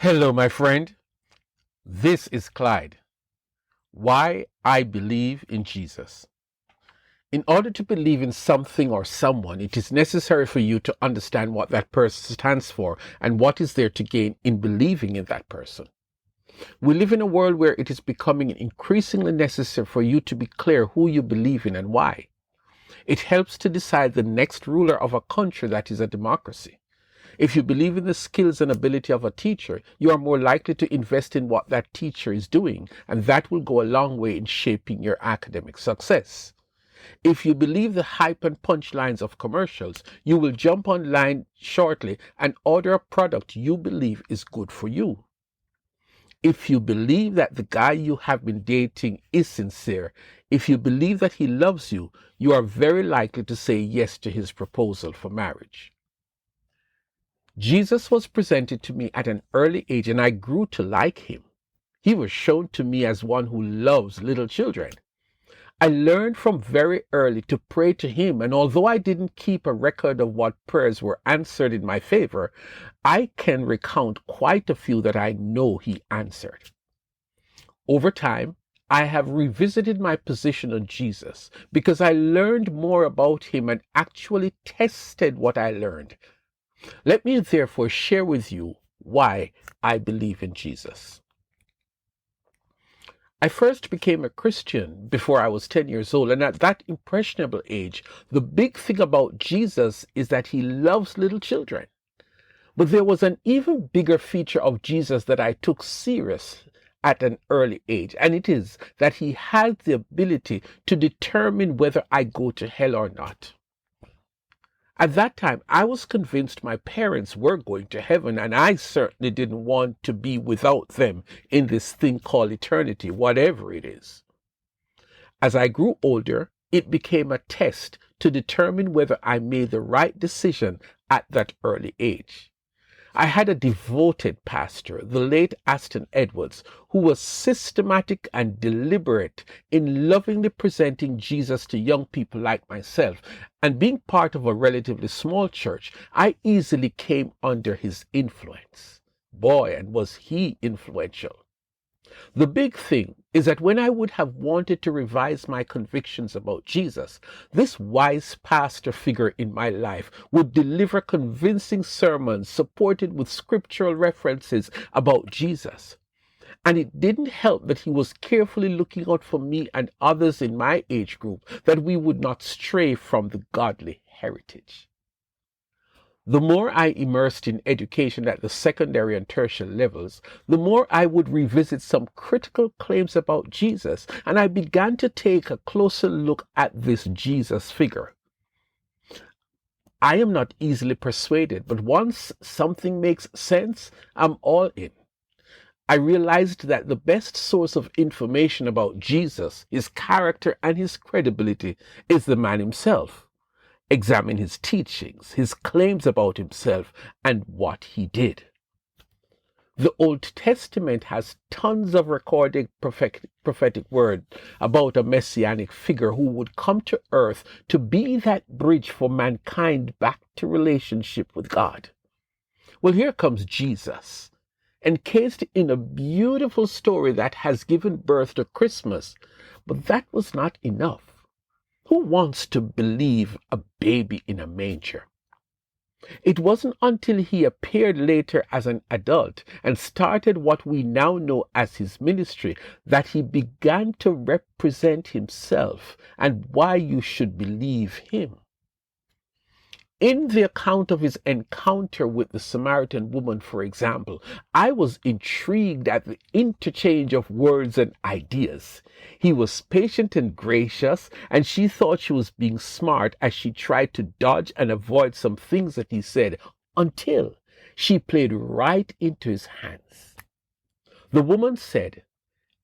Hello, my friend. This is Clyde. Why I believe in Jesus. In order to believe in something or someone, it is necessary for you to understand what that person stands for and what is there to gain in believing in that person. We live in a world where it is becoming increasingly necessary for you to be clear who you believe in and why. It helps to decide the next ruler of a country that is a democracy. If you believe in the skills and ability of a teacher, you are more likely to invest in what that teacher is doing, and that will go a long way in shaping your academic success. If you believe the hype and punchlines of commercials, you will jump online shortly and order a product you believe is good for you. If you believe that the guy you have been dating is sincere, if you believe that he loves you, you are very likely to say yes to his proposal for marriage. Jesus was presented to me at an early age and I grew to like him. He was shown to me as one who loves little children. I learned from very early to pray to him, and although I didn't keep a record of what prayers were answered in my favor, I can recount quite a few that I know he answered. Over time, I have revisited my position on Jesus because I learned more about him and actually tested what I learned. Let me therefore share with you why I believe in Jesus. I first became a Christian before I was 10 years old, and at that impressionable age, the big thing about Jesus is that he loves little children. But there was an even bigger feature of Jesus that I took serious at an early age, and it is that he had the ability to determine whether I go to hell or not. At that time, I was convinced my parents were going to heaven, and I certainly didn't want to be without them in this thing called eternity, whatever it is. As I grew older, it became a test to determine whether I made the right decision at that early age. I had a devoted pastor, the late Aston Edwards, who was systematic and deliberate in lovingly presenting Jesus to young people like myself. And being part of a relatively small church, I easily came under his influence. Boy, and was he influential. The big thing is that when I would have wanted to revise my convictions about Jesus, this wise pastor figure in my life would deliver convincing sermons supported with scriptural references about Jesus. And it didn't help that he was carefully looking out for me and others in my age group that we would not stray from the godly heritage. The more I immersed in education at the secondary and tertiary levels, the more I would revisit some critical claims about Jesus, and I began to take a closer look at this Jesus figure. I am not easily persuaded, but once something makes sense, I'm all in. I realized that the best source of information about Jesus, his character, and his credibility is the man himself. Examine his teachings, his claims about himself, and what he did. The Old Testament has tons of recorded prophetic word about a messianic figure who would come to earth to be that bridge for mankind back to relationship with God. Well, here comes Jesus, encased in a beautiful story that has given birth to Christmas, but that was not enough. Who wants to believe a baby in a manger? It wasn't until he appeared later as an adult and started what we now know as his ministry that he began to represent himself and why you should believe him. In the account of his encounter with the Samaritan woman, for example, I was intrigued at the interchange of words and ideas. He was patient and gracious, and she thought she was being smart as she tried to dodge and avoid some things that he said, until she played right into his hands. The woman said,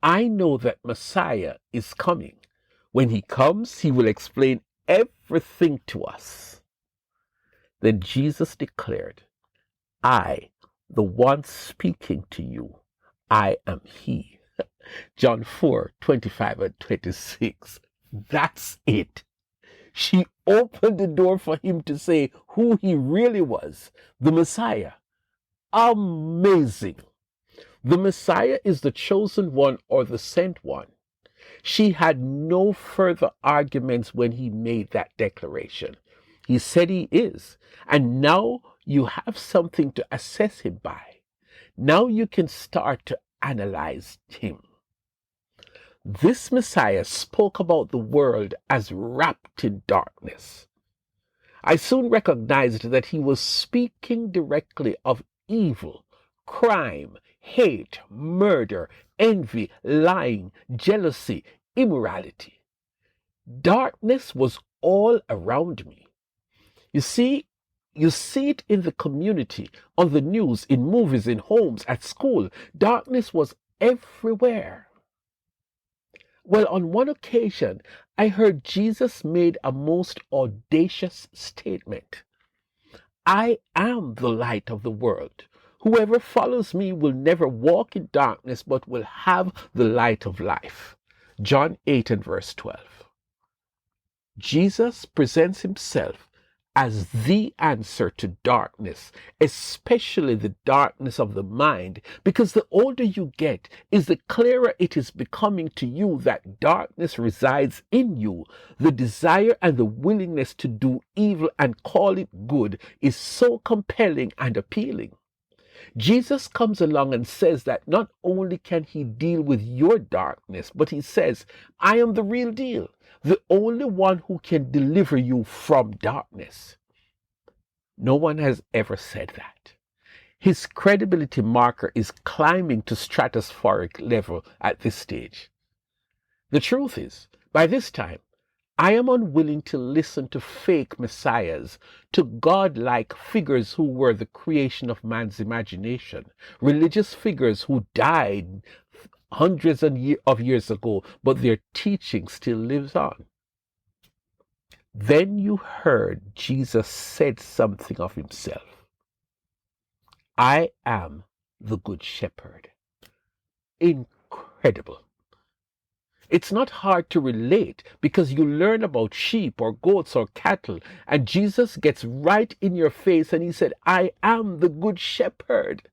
"I know that Messiah is coming. When he comes, he will explain everything to us." Then Jesus declared, "I, the one speaking to you, I am he." John 4:25 and 26. That's it. She opened the door for him to say who he really was, the Messiah. Amazing. The Messiah is the chosen one or the sent one. She had no further arguments when he made that declaration. He said he is, and now you have something to assess him by. Now you can start to analyze him. This Messiah spoke about the world as wrapped in darkness. I soon recognized that he was speaking directly of evil, crime, hate, murder, envy, lying, jealousy, immorality. Darkness was all around me. You see it in the community, on the news, in movies, in homes, at school. Darkness was everywhere. Well, on one occasion, I heard Jesus made a most audacious statement. I am the light of the world. Whoever follows me will never walk in darkness, but will have the light of life. John 8 and verse 12. Jesus presents himself as the answer to darkness, especially the darkness of the mind, because the older you get, is the clearer it is becoming to you that darkness resides in you. The desire and the willingness to do evil and call it good is so compelling and appealing. Jesus comes along and says that not only can he deal with your darkness, but he says, I am the real deal, the only one who can deliver you from darkness. No one has ever said that. His credibility marker is climbing to stratospheric level at this stage. The truth is, by this time, I am unwilling to listen to fake messiahs, to godlike figures who were the creation of man's imagination, religious figures who died hundreds of years ago, but their teaching still lives on. Then you heard Jesus said something of himself. I am the good shepherd. Incredible. It's not hard to relate because you learn about sheep or goats or cattle, and Jesus gets right in your face and he said, I am the good shepherd.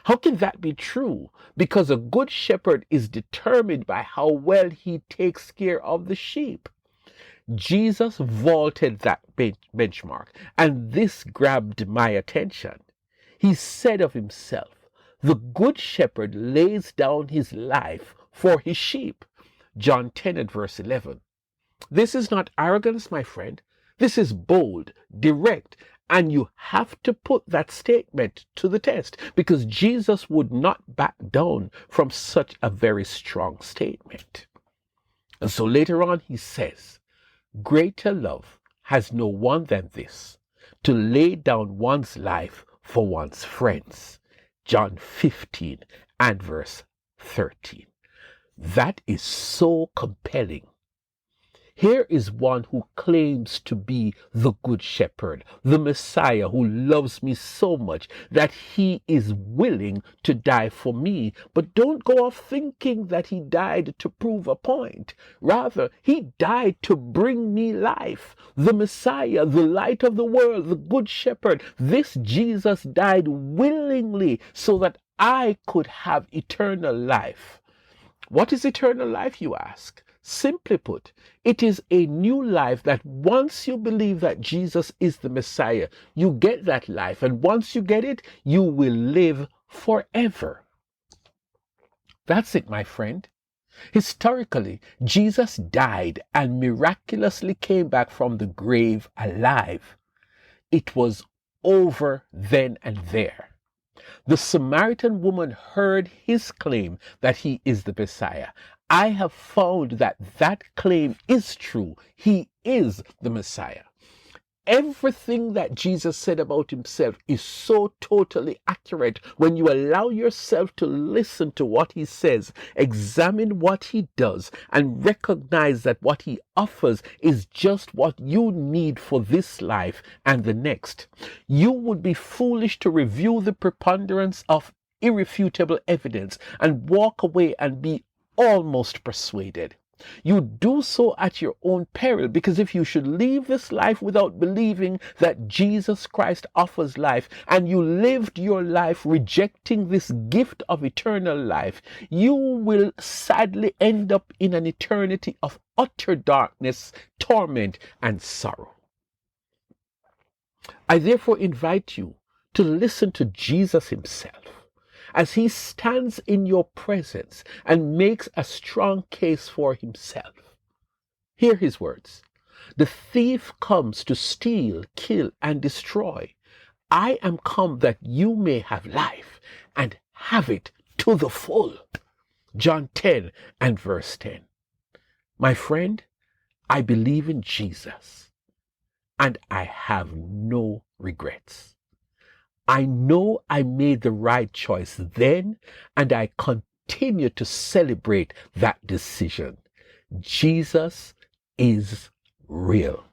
How can that be true? Because a good shepherd is determined by how well he takes care of the sheep. Jesus vaulted that benchmark, and this grabbed my attention. He said of himself, the good shepherd lays down his life for his sheep. John 10 and verse 11. This is not arrogance, my friend. This is bold, direct, and you have to put that statement to the test because Jesus would not back down from such a very strong statement. And so later on he says, greater love has no one than this, to lay down one's life for one's friends. John 15 and verse 13. That is so compelling. Here is one who claims to be the good shepherd, the Messiah who loves me so much that he is willing to die for me. But don't go off thinking that he died to prove a point. Rather, he died to bring me life. The Messiah, the light of the world, the good shepherd. This Jesus died willingly so that I could have eternal life. What is eternal life, you ask? Simply put, it is a new life that once you believe that Jesus is the Messiah, you get that life. And once you get it, you will live forever. That's it, my friend. Historically, Jesus died and miraculously came back from the grave alive. It was over then and there. The Samaritan woman heard his claim that he is the Messiah. I have found that that claim is true. He is the Messiah. Everything that Jesus said about himself is so totally accurate when you allow yourself to listen to what he says, examine what he does, and recognize that what he offers is just what you need for this life and the next. You would be foolish to review the preponderance of irrefutable evidence and walk away and be almost persuaded. You do so at your own peril, because if you should leave this life without believing that Jesus Christ offers life, and you lived your life rejecting this gift of eternal life, you will sadly end up in an eternity of utter darkness, torment, and sorrow. I therefore invite you to listen to Jesus himself as he stands in your presence and makes a strong case for himself. Hear his words. The thief comes to steal, kill, and destroy. I am come that you may have life and have it to the full. John 10 and verse 10. My friend, I believe in Jesus and I have no regrets. I know I made the right choice then, and I continue to celebrate that decision. Jesus is real.